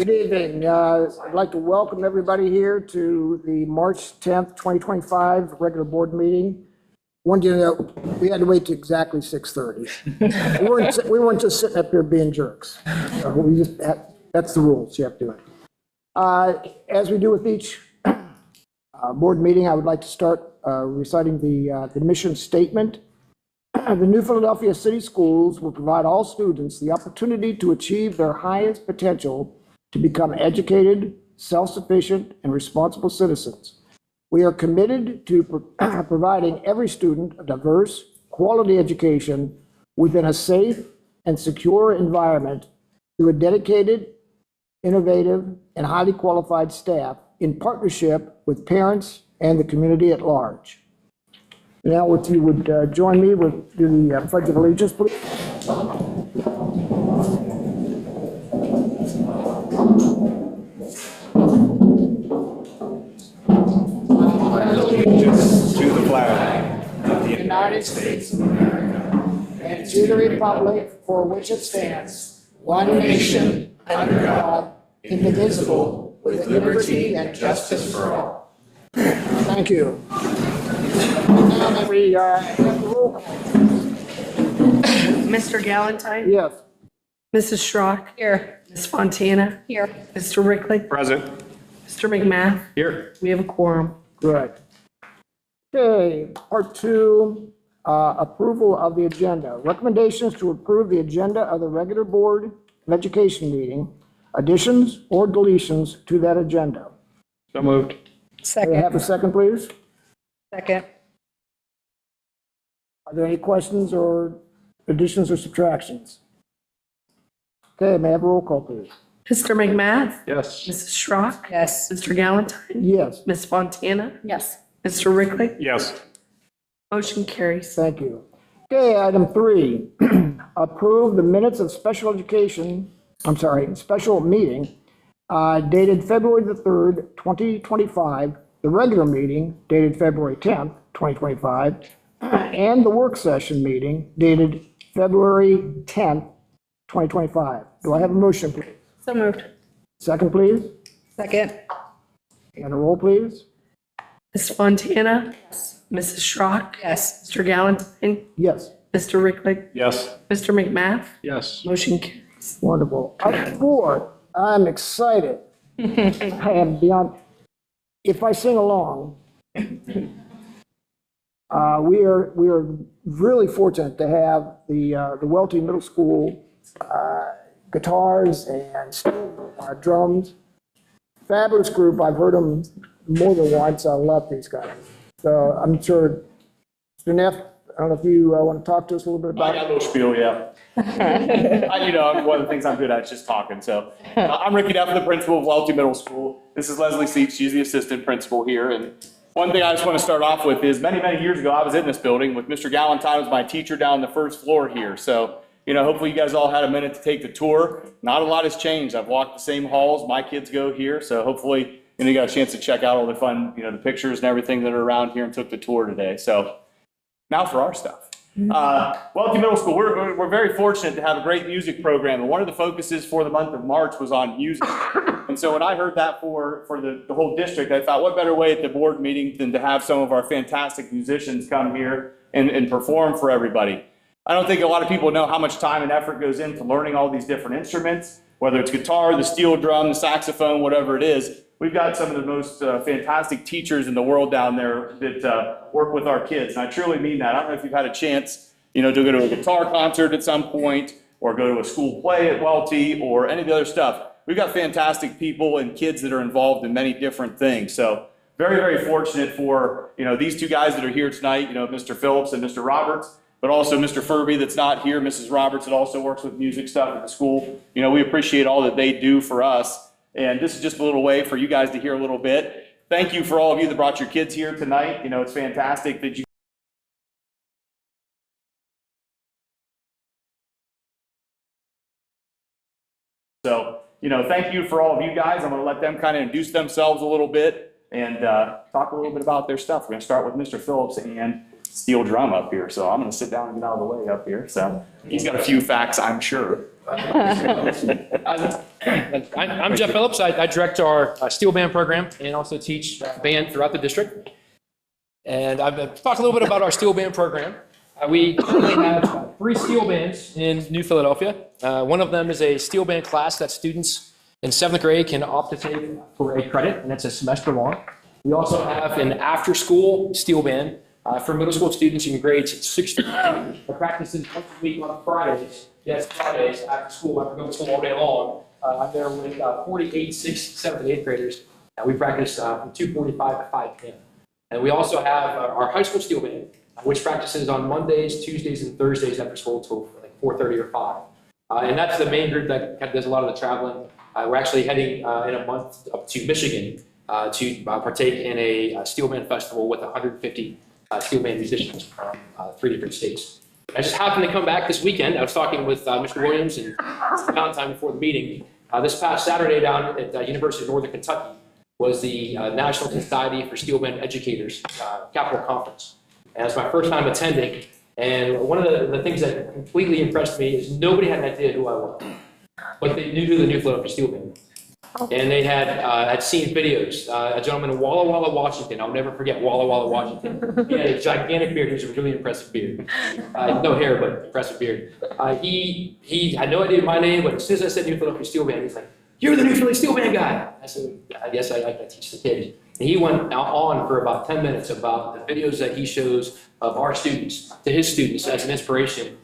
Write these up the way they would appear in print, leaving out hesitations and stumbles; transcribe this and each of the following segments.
Good evening. I'd like to welcome everybody here to the March 10th, 2025 regular board meeting. One, you know, we had to wait to exactly 6:30. We weren't just sitting up here being jerks. We just that's the rules. You have to do it. As we do with each board meeting, I would like to start reciting the mission statement. The New Philadelphia City Schools will provide all students the opportunity to achieve their highest potential to become educated, self-sufficient, and responsible citizens. We are committed to providing every student a diverse, quality education within a safe and secure environment through a dedicated, innovative, and highly qualified staff in partnership with parents and the community at large. Now, if you would join me with the Pledge of Allegiance, please. Allegiance to the flag of the United States of America and to the republic for which it stands, one nation, under God, indivisible, with liberty and justice for all. Thank you. Now that we roll call. Mr. Galantine? Yes. Mrs. Schrock? Here. Ms. Fontana? Here. Mr. Rickley? Present. Mr. McMath? Here. We have a quorum. Good. Okay, part two, approval of the agenda. Recommendations to approve the agenda of the regular Board of Education meeting, additions or deletions to that agenda. So moved. May I have a second, please? Second. Are there any questions or additions or subtractions? Okay, may I have a roll call, please? Mr. McMath? Yes. Mrs. Schrock? Yes. Mr. Galantine? Yes, Ms. Fontana? Yes. Mr. Rickley? Yes. Motion carries. thank you. Okay, item three, approve the minutes of special meeting dated February the 3rd, 2025, the regular meeting dated February 10th, 2025, and the work session meeting dated February 10th, 2025. Do I have a motion, please? So moved. Second, please, Second. and a roll, please. Ms. Fontana? Yes. Mrs. Schrock? Yes. Mr. Galantine? Yes, Mr. Rickley? Yes. Mr. McMath? Yes. Motion carries. wonderful. Item four, I'm excited. I am beyond, if I sing along, we are really fortunate to have the Welty Middle School guitars and drums. Fabulous group. I've heard them more than once. I love these guys. So I'm sure, Mr. Neff, I don't know if you want to talk to us a little bit I about got it. a little spiel, yeah. One of the things I'm good at is just talking. So I'm Ricky Neff, the principal of Welty Middle School. This is Leslie Seeks. She's the assistant principal here. And one thing I just want to start off with is many, many years ago, I was in this building with Mr. Galantine was my teacher down the first floor here. So, hopefully you guys all had a minute to take the tour. Not a lot has changed. I've walked the same halls. My kids go here. So hopefully, you got a chance to check out all the fun, the pictures and everything that are around here and took the tour today. So now for our stuff. Welty Middle School, we're very fortunate to have a great music program. And one of the focuses for the month of March was on music. And so when I heard that for the whole district, I thought, what better way at the board meeting than to have some of our fantastic musicians come here and perform for everybody. I don't think a lot of people know how much time and effort goes into learning all these different instruments, whether it's guitar, the steel drum, the saxophone, whatever it is. We've got some of the most fantastic teachers in the world down there that work with our kids. And I truly mean that. I don't know if you've had a chance, to go to a guitar concert at some point or go to a school play at Welty or any of the other stuff. We've got fantastic people and kids that are involved in many different things. So very, very fortunate for, these two guys that are here tonight, Mr. Phillips and Mr. Roberts, but also Mr. Furby that's not here, Mrs. Roberts that also works with music stuff at the school. We appreciate all that they do for us. And this is just a little way for you guys to hear a little bit. Thank you for all of you that brought your kids here tonight. It's fantastic that you So, thank you for all of you guys. I'm going to let them kind of introduce themselves a little bit and talk a little bit about their stuff. We're going to start with Mr. Phillips and steel drum up here, so I'm gonna sit down and get out of the way up here. So he's got a few facts, I'm sure. I'm Jeff Phillips. I direct our steel band program and also teach band throughout the district. And I'm going to talk a little bit about our steel band program. We currently have 3 steel bands in New Philadelphia. One of them is a steel band class that students in 7th grade can opt to take for a credit, and it's a semester long. We also have an after-school steel band for middle school students in grades 6 to 9. The practices once a week on Fridays. Yes, Fridays after school, after going to school all day long. I'm there with 48 6th, 7th, and 8th graders. And we practice from 2:45 to 5 p.m. And we also have our high school steel band, which practices on Mondays, Tuesdays, and Thursdays after school till like 4:30 or 5. And that's the main group that kind of does a lot of the traveling. We're actually heading in a month up to Michigan to partake in a steel band festival with 150 steel band musicians from 3 different states. I just happened to come back this weekend. I was talking with Mr. Williams and Valentine before the meeting. This past Saturday down at the University of Northern Kentucky was the National Society for Steel Band Educators Capital Conference. And it's my first time attending. And one of the things that completely impressed me is nobody had an idea who I was. But they knew who the New Philadelphia Steel Band was. And they had seen videos. A gentleman in Walla Walla, Washington. I'll never forget Walla Walla, Washington. He had a gigantic beard. He was a really impressive beard. No hair, but impressive beard. He had no idea my name, but as soon as I said New Philadelphia Steel Band, he's like, "You're the New Philadelphia Steel Band guy." I said, "I guess I teach the kids." And he went on for about 10 minutes about the videos that he shows of our students to his students as an inspiration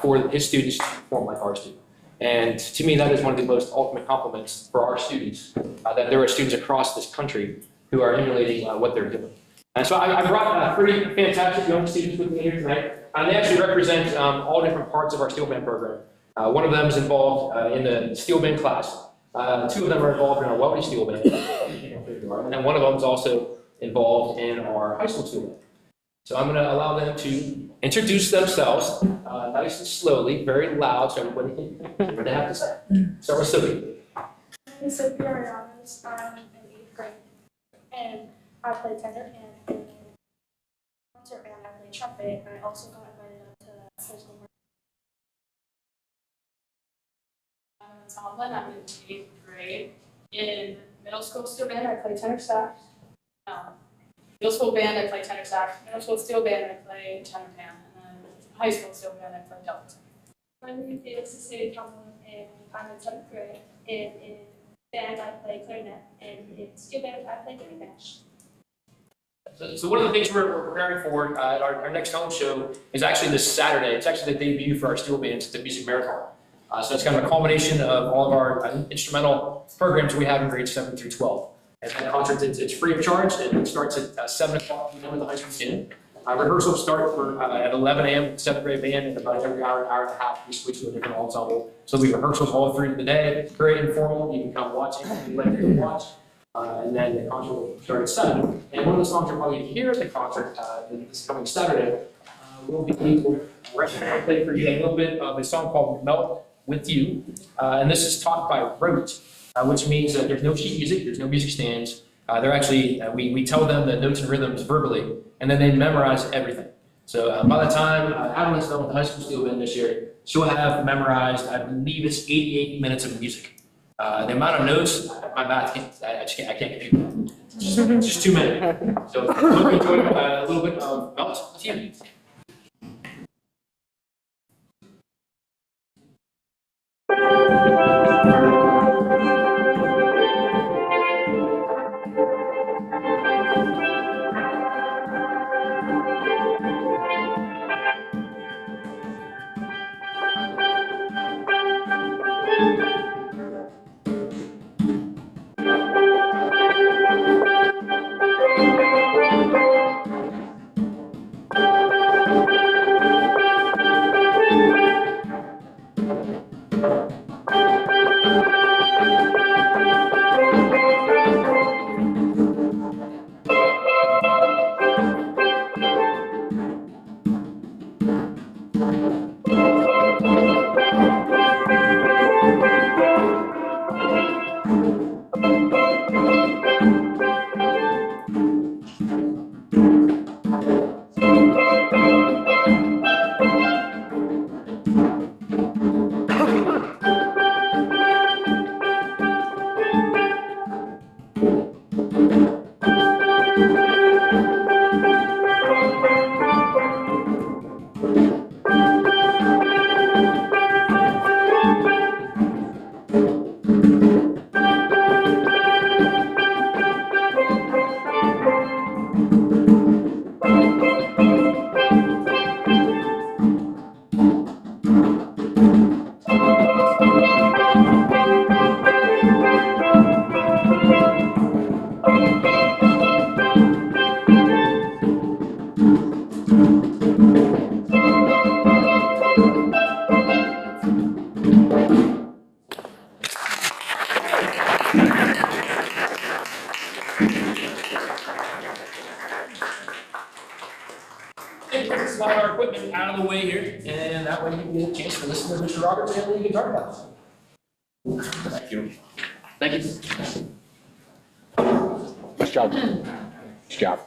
for his students to perform like our students. And to me, that is one of the most ultimate compliments for our students, that there are students across this country who are emulating what they're doing. And so I brought 3 fantastic young students with me here tonight, and they actually represent all different parts of our steel band program. One of them is involved in the steel band class. 2 of them are involved in our welding steel band, and then one of them is also involved in our high school steel band. So I'm going to allow them to introduce themselves nice and slowly, very loud, so everybody can hear what they have to say. Start with Sophie. I'm Sophie Arianes. I'm in 8th grade, and I play tenor and concert band. I play trumpet, and I also got invited up to high school. I'm Tomlin. I'm in 8th grade. In middle school steel band, I play tenor sax. Middle school band, I play tenor sax. Middle school steel band, I play tenor pan. And then high school steel band, I play double tenor. My name is Cecilia Tomlin, and I'm in 7th grade. And in band, I play clarinet, and in steel band, I play clarinet. So one of the things we're preparing for at our next home show is actually this Saturday. It's actually the debut for our steel bands at the Music Marathon. So it's kind of a culmination of all of our instrumental programs we have in grades 7 through 12. And that concert, it's free of charge, and it starts at 7 o'clock p.m. at the high school gym. Rehearsals start at 11 a.m. with 7th grade band, and about every hour and a half, we switch to a different ensemble. So we rehearsals all through the day, very informal. You can come watch it if you'd like to watch. And then the concert will start at 7. And one of the songs you'll probably hear at the concert this coming Saturday will be play for you a little bit of a song called Melt With You. And this is taught by rote, which means that there's no sheet music, there's no music stands. They're actually, we tell them the notes and rhythms verbally, and then they memorize everything. So by the time Adeline's done with the high school steel band this year, she'll have memorized, I believe it's 88 minutes of music. The amount of notes, my math I can't compute that. It's just too many. So hope you enjoy a little bit of Melt With You. equipment out of the way here, and that way you can get a chance to listen to Mr. Roberts and the guitar class. Thank you. Thank you. Nice job. Nice job.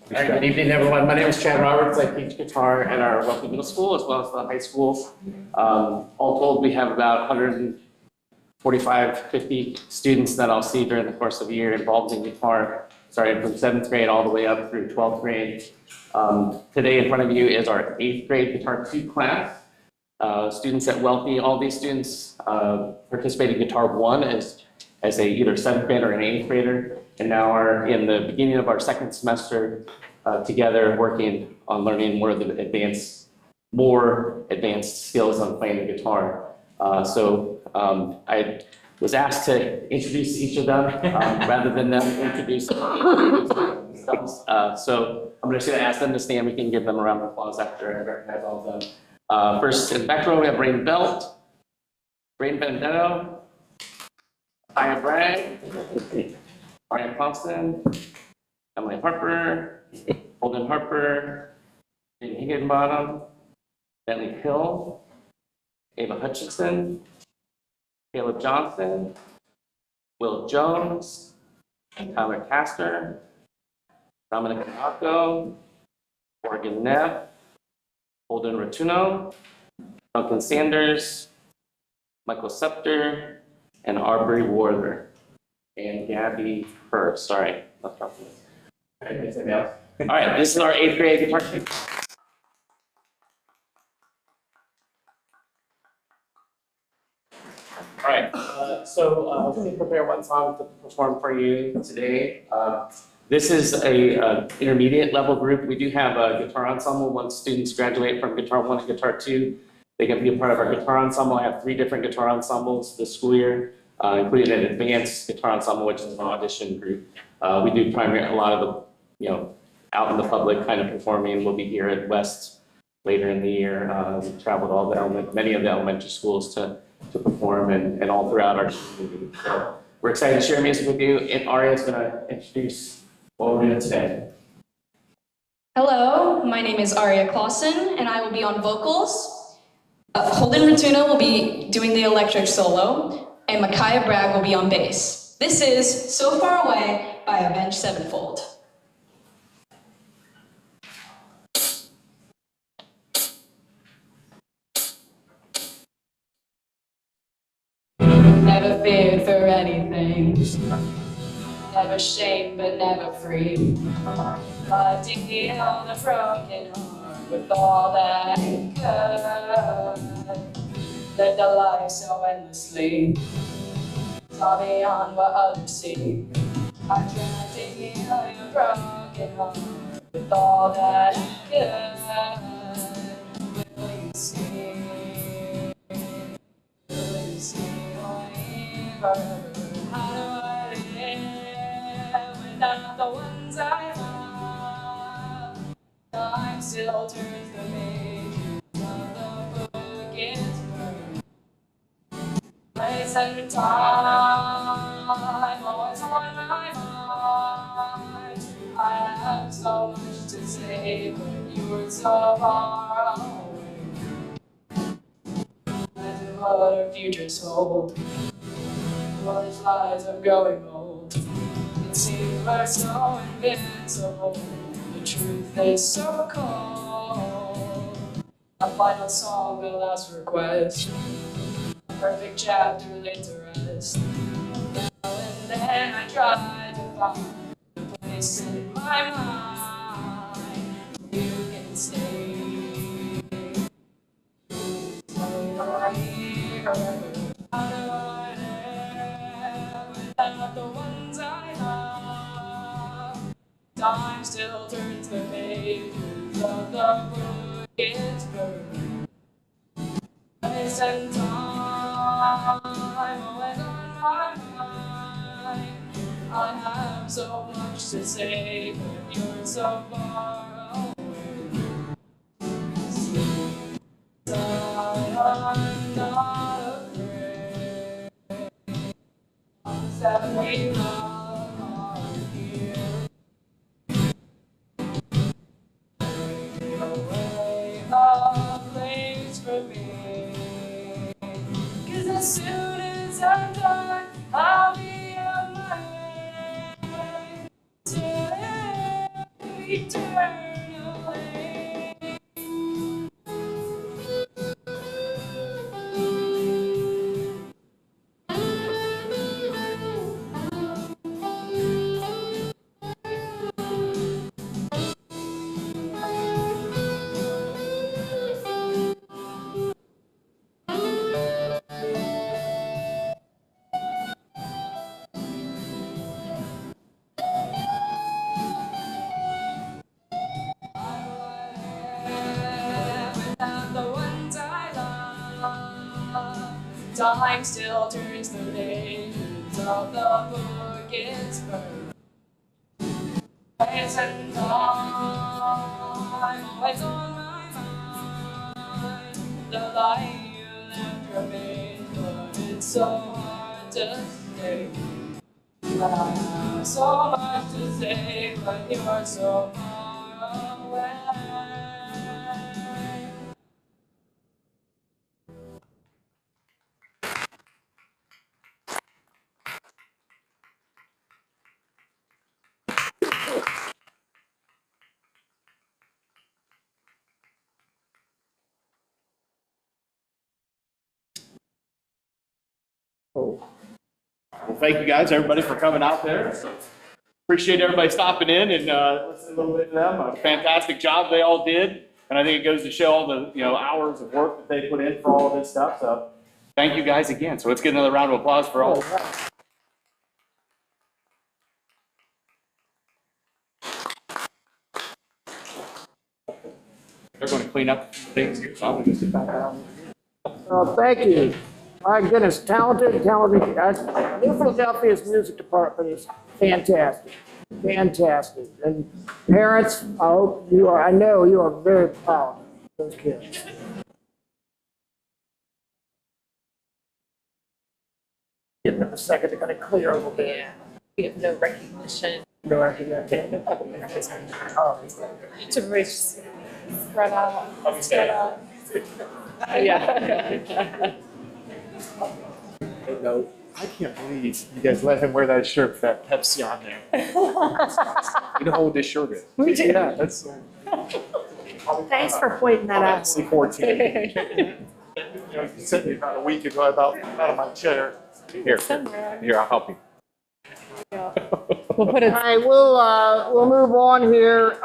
All right, good evening, everyone. My name is Chad Roberts. I teach guitar at our Wellesley Middle School as well as the high school. All told, we have about 145, 50 students that I'll see during the course of the year involved in guitar, starting from 7th grade all the way up through 12th grade. Today in front of you is our 8th grade Guitar 2 class. Students at Wellesley, all these students participate in Guitar 1 as a either 7th grader or an 8th grader, and now are in the beginning of our 2nd semester together working on learning more advanced skills on playing the guitar. I was asked to introduce each of them rather than them introduce themselves. So I'm just going to ask them to stand. We can give them a round of applause after I recognize all of them. First, in the back row, we have Braden Belt, Braden Benedetto, Aya Bragg, Ariane Thompson, Emily Harper, Holden Harper, Jane Higginbottom, Bentley Hill, Ava Hutchinson, Caleb Johnson, Will Jones, Tyler Castor, Dominic Monaco, Morgan Neff, Holden Rotuno, Duncan Sanders, Michael Scepter, and Arbery Warther, and Gabby Herb. Sorry, let's drop this. All right, this is our 8th grade guitar team. All right, we prepare one song to perform for you today. This is a intermediate level group. We do have a guitar ensemble. Once students graduate from Guitar 1 to Guitar 2, they can be a part of our guitar ensemble. I have 3 different guitar ensembles this school year, including an advanced guitar ensemble, which is an audition group. We do primarily a lot of the, out in the public kind of performing. We'll be here at West later in the year. We've traveled all many of the elementary schools to perform and all throughout our community. So we're excited to share music with you. And Aria is going to introduce what we're doing today. Hello, my name is Aria Clausen, and I will be on vocals. Holden Rotuno will be doing the electric solo, and Micaiah Bragg will be on bass. This is So Far Away by Avenged Sevenfold. Never feared for anything, never shamed but never free. But to heal the broken heart with all that it could. Lived a life so endlessly, far beyond what others see. I tried to heal your broken heart with all that it could. Will you see? Will you see forever? How do I live without the ones I love? Time still turns the pages of the book is burned. Place and time always on my mind. I have so much to say, but you're so far away. And what our futures hold, what these lies are growing old. It seems we're so invincible, the truth is so cold. A final song, a last request, a perfect chapter laid to rest. Now and then I try to find a place in my mind where you can stay. Forever. How do I live without the ones I love? Time still turns the pages of the book is burned. Place and time always on my mind. I have so much to say, but you're so far away. I'm not afraid. That we love are here. as soon as I'm done, I'll be on my way to eternally. Without the ones I love, time still turns the pages of the book it's burned. Place and time always on my mind. The light you left remains, but it's so hard to stay. I have so much to say, but you're so far away. Well, thank you guys, everybody, for coming out there. Appreciate everybody stopping in and listening a little bit to them. A fantastic job they all did. And I think it goes to show all the hours of work that they put in for all of this stuff. So thank you guys again. So let's get another round of applause for all of them. They're going to clean up things here, so I'm going to sit back down. Thank you. My goodness, talented. New Philadelphia's music department is fantastic, fantastic. And parents, I know you are very proud of those kids. Give them a second, they're gonna clear a little bit. Yeah, we have no recognition. No recognition. No public recognition. Oh, To Rich, spread out, spread out. Yeah. No, I can't believe you guys let him wear that shirt with that Pepsi on there. You know how old this shirt is? Yeah, that's. Thanks for pointing that out. Obviously 14. You sent me about a week ago about out of my chair. Here, here, I'll help you. We'll put it. all right, we'll move on here.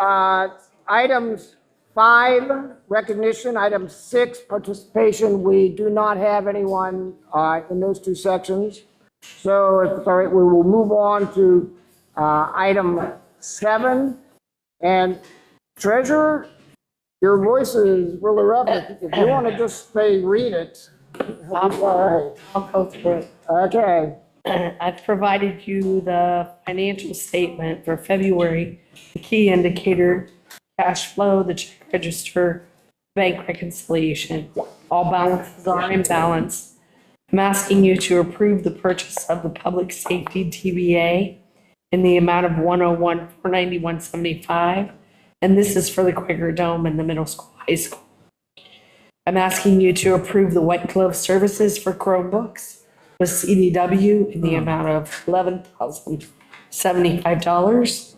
Items 5, recognition. Item 6, participation. We do not have anyone in those two sections. So if it's all right, we will move on to item 7. And Treasurer, your voice is really rough. If you want to just say, read it. All right. I'll go through it. Okay. I've provided you the financial statement for February, the key indicator, cash flow, the check register, bank reconciliation. All balances are in balance. I'm asking you to approve the purchase of the public safety DBA in the amount of $101,491.75. And this is for the Quaker Dome and the middle school, high school. I'm asking you to approve the white glove services for Chromebooks with CDW in the amount of $11,075.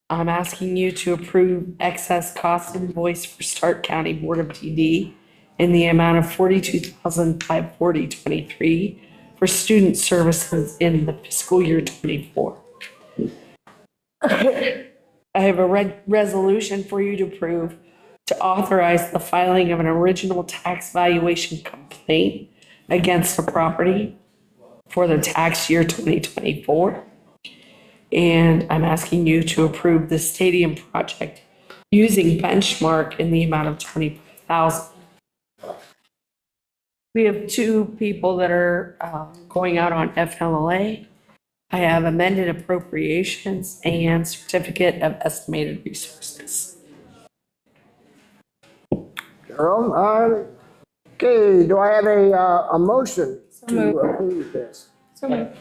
I'm asking you to approve excess cost invoice for Stark County Board of TD in the amount of $42,540.23 for student services in the fiscal year 24. I have a resolution for you to approve to authorize the filing of an original tax valuation complaint against the property for the tax year 2024. And I'm asking you to approve the stadium project using Benchmark in the amount of $25,000. We have 2 people that are going out on FMLA. I have amended appropriations and certificate of estimated resources. Carol, okay, do I have a motion to approve this? Second.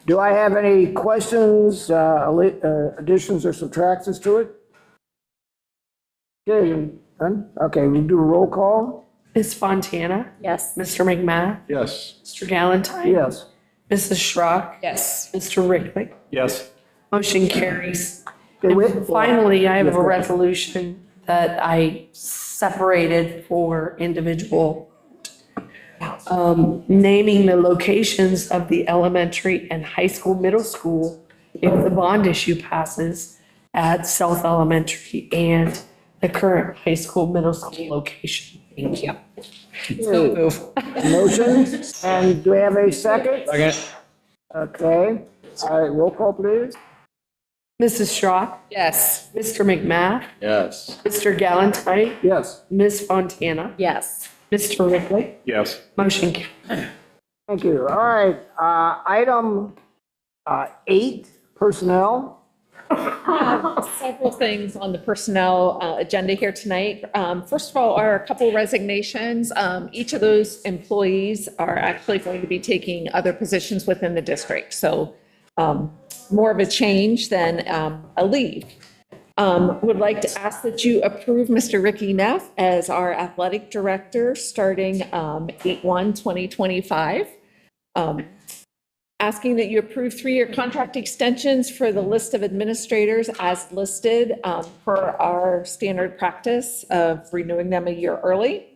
Do I have any questions, additions or subtractions to it? Okay, none? Okay, we'll do a roll call. Ms. Fontana? Yes. Mr. McMath? Yes. Mr. Galantine? Yes. Mrs. Schrock? Yes. Mr. Ricklick? Yes. Motion carries. Okay, wait. And finally, I have Yes, a go ahead. resolution that I separated for individual, naming the locations of the elementary and high school, middle school, if the bond issue passes at South Elementary and the current high school, middle school location. Thank you. So move. Motion, and do we have a second? Second. Okay, all right, roll call, please. Mrs. Schrock, Yes. Mr. McMath, Yes. Mr. Galantine, Yes, Ms. Fontana, Yes. Mr. Ricklick, Yes. motion carries. thank you. All right, item 8, personnel. Several things on the personnel agenda here tonight. First of all, are a couple resignations. Each of those employees are actually going to be taking other positions within the district. So more of a change than a leave. Would like to ask that you approve Mr. Ricky Neff as our athletic director starting 8/1/2025. Asking that you approve 3-year contract extensions for the list of administrators as listed per our standard practice of renewing them a year early.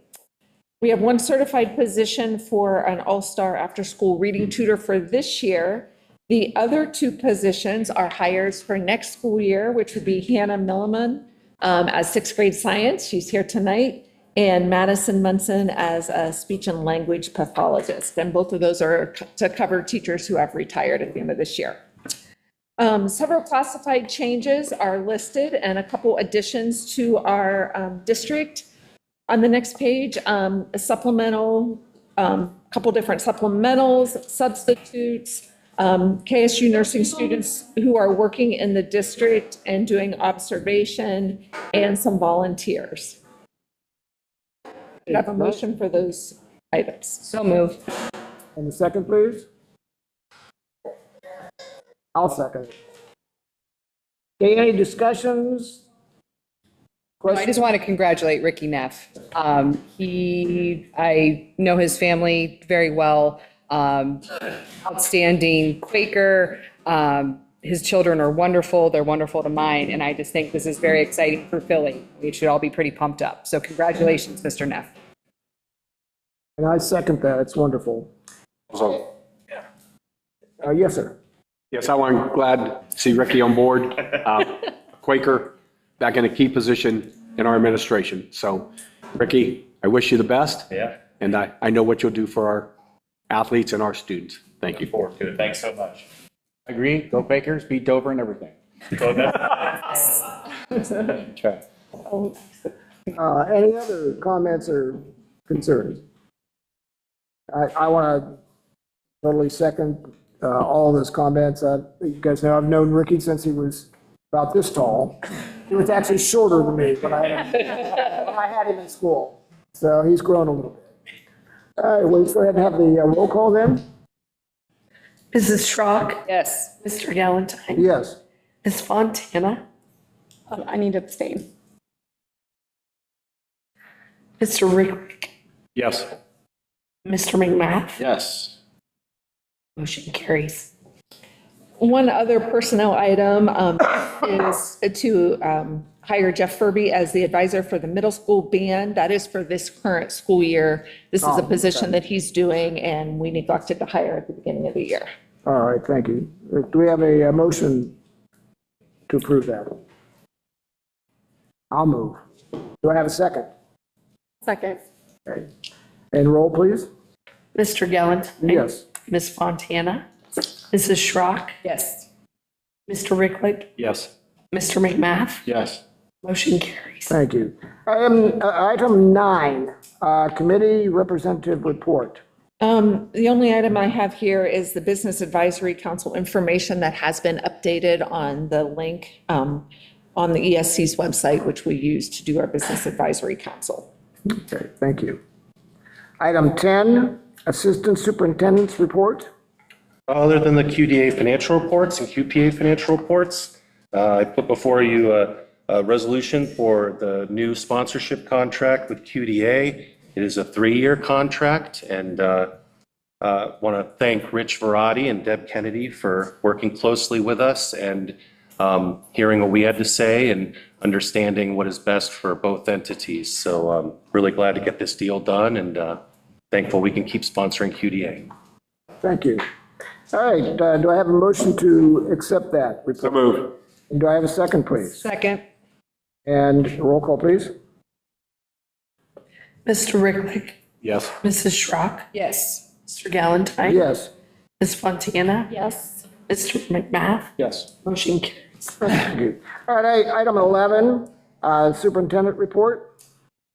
We have 1 certified position for an all-star after-school reading tutor for this year. The other 2 positions are hires for next school year, which would be Hannah Milliman as 6th grade science. She's here tonight. And Madison Munson as a speech and language pathologist. And both of those are to cover teachers who have retired at the end of this year. Several classified changes are listed and a couple additions to our district. On the next page, a supplemental, couple different supplementals, substitutes, KSU nursing students who are working in the district and doing observation, and some volunteers. Do you have a motion for those items? So move. And the second, please? I'll second it. Okay, any discussions? I just want to congratulate Ricky Neff. I know his family very well. Outstanding Quaker. His children are wonderful. They're wonderful to mine. And I just think this is very exciting for Philly. We should all be pretty pumped up. So congratulations, Mr. Neff. And I second that, it's wonderful. So, Yes, sir. yes, I'm glad to see Ricky on board. Quaker, back in a key position in our administration. So, Ricky, I wish you the best. Yeah. And I know what you'll do for our athletes and our students. Thank you. Forward to it. Thanks so much. Agree, go Quakers, beat Dover and everything. Okay. Any other comments or concerns? I want to totally second all of those comments. You guys know I've known Ricky since he was about this tall. He was actually shorter than me when I had him in school. So he's grown a little bit. All right, let's go ahead and have the roll call then. Mrs. Schrock, Yes. Mr. Galantine, Yes. Ms. Fontana, I need to abstain. Mr. Ricklick, Yes. Mr. McMath, Yes. motion carries. One other personnel item is to hire Jeff Furby as the advisor for the middle school band. That is for this current school year. This is a position that he's doing, and we neglected to hire at the beginning of the year. All right, thank you. Do we have a motion to approve that? I'll move. Do I have a second? Second. Okay. And roll, please. Mr. Galantine. Yes. Ms. Fontana, Mrs. Schrock, Yes. Mr. Ricklick, Yes. Mr. McMath, Yes. motion carries. Thank you. Item 9, committee representative report. The only item I have here is the Business Advisory Council information that has been updated on the link on the ESC's website, which we use to do our Business Advisory Council. Okay, thank you. Item 10, assistant superintendent's report. Other than the QDA financial reports and QPA financial reports, I put before you a resolution for the new sponsorship contract with QDA It is a 3-year contract, and want to thank Rich Verratti and Deb Kennedy for working closely with us and hearing what we had to say and understanding what is best for both entities. So really glad to get this deal done, and thankful we can keep sponsoring QDA. Thank you. All right, do I have a motion to accept that report? So moved. And do I have a second, please? Second. And roll call, please. Mr. Ricklick, Yes. Mrs. Schrock, Yes. Mr. Galantine. Yes. Ms. Fontana, Yes. Mr. McMath, Yes. motion carries. Thank you. All right, item 11, superintendent report.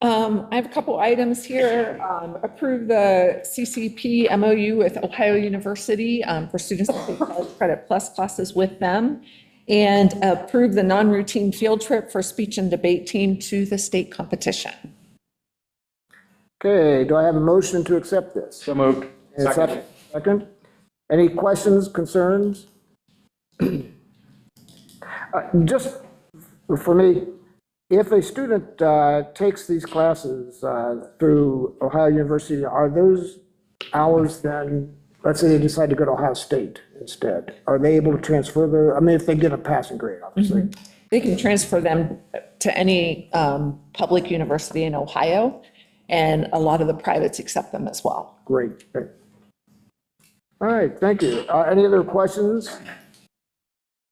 I have a couple items here. Approve the CCP MOU with Ohio University for students that take College Credit Plus classes with them. And approve the non-routine field trip for speech and debate team to the state competition. Okay, do I have a motion to accept this? So moved. And a second. Second. Any questions, concerns? Just for me, if a student takes these classes through Ohio University, are those hours then, let's say they decide to go to Ohio State instead, are they able to transfer I mean, if they get a passing grade, obviously. They can transfer them to any public university in Ohio, and a lot of the privates accept them as well. Great. Great. All right, thank you. Any other questions?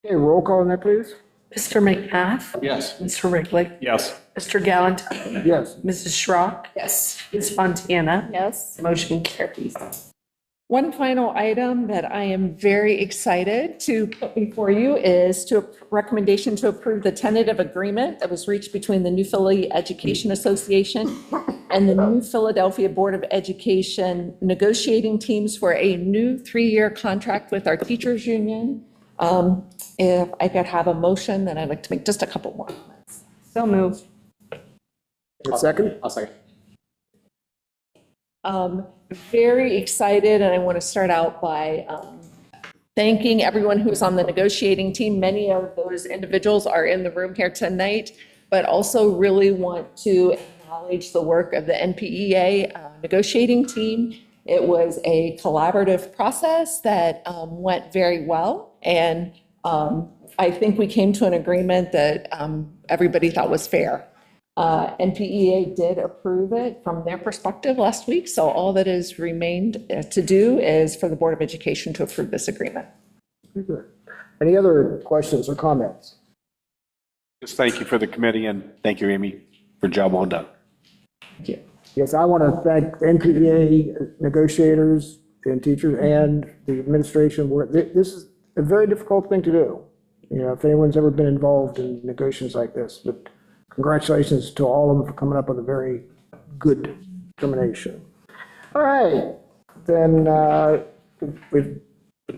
Okay, roll call on that, please. Mr. McMath, Yes. Mr. Ricklick, Yes. Mr. Galantine, Yes. Mrs. Schrock. Yes. Ms. Fontana. Yes. Motion carries. One final item that I am very excited to put before you is to recommendation to approve the tentative agreement that was reached between the New Philly Education Association and the New Philadelphia Board of Education negotiating teams for a new 3-year contract with our teachers union. If I could have a motion, then I'd like to make just a couple more comments. So moved. A second? I'll second. Very excited, and I want to start out by thanking everyone who's on the negotiating team. Many of those individuals are in the room here tonight, but also really want to acknowledge the work of the NPEA negotiating team. It was a collaborative process that went very well, and I think we came to an agreement that everybody thought was fair. NPEA did approve it from their perspective last week, so all that is remained to do is for the Board of Education to approve this agreement. Good. Any other questions or comments? Just thank you for the committee, and thank you, Amy, for a job well done. Yes, I want to thank NPEA negotiators and teachers and the administration. This is a very difficult thing to do. You know, if anyone's ever been involved in negotiations like this, but congratulations to all of them for coming up with a very good determination. All right, then I believe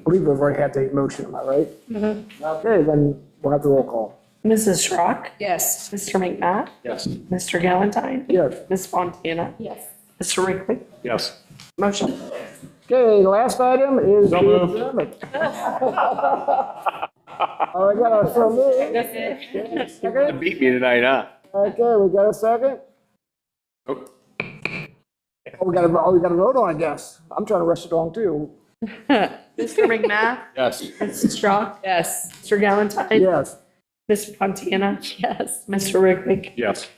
we've already had the motion, am I right? Mm-hmm. Okay, then we'll have the roll call. Mrs. Schrock, Yes. Mr. McMath, Yes. Mr. Galantine. Yes. Ms. Fontana. Yes. Mr. Ricklick, Yes. motion. Okay, last item is the moved. adjournment. Oh, I got a, so moved. Second? Beat me tonight, huh? Okay, we got a second? Oh. Oh, we got to vote on, I guess. I'm trying to rush it along too. Mr. McMath, Yes. Mrs. Schrock, Yes. Mr. Galantine. Yes. Ms. Fontana. Yes. Mr. Ricklick. Yes.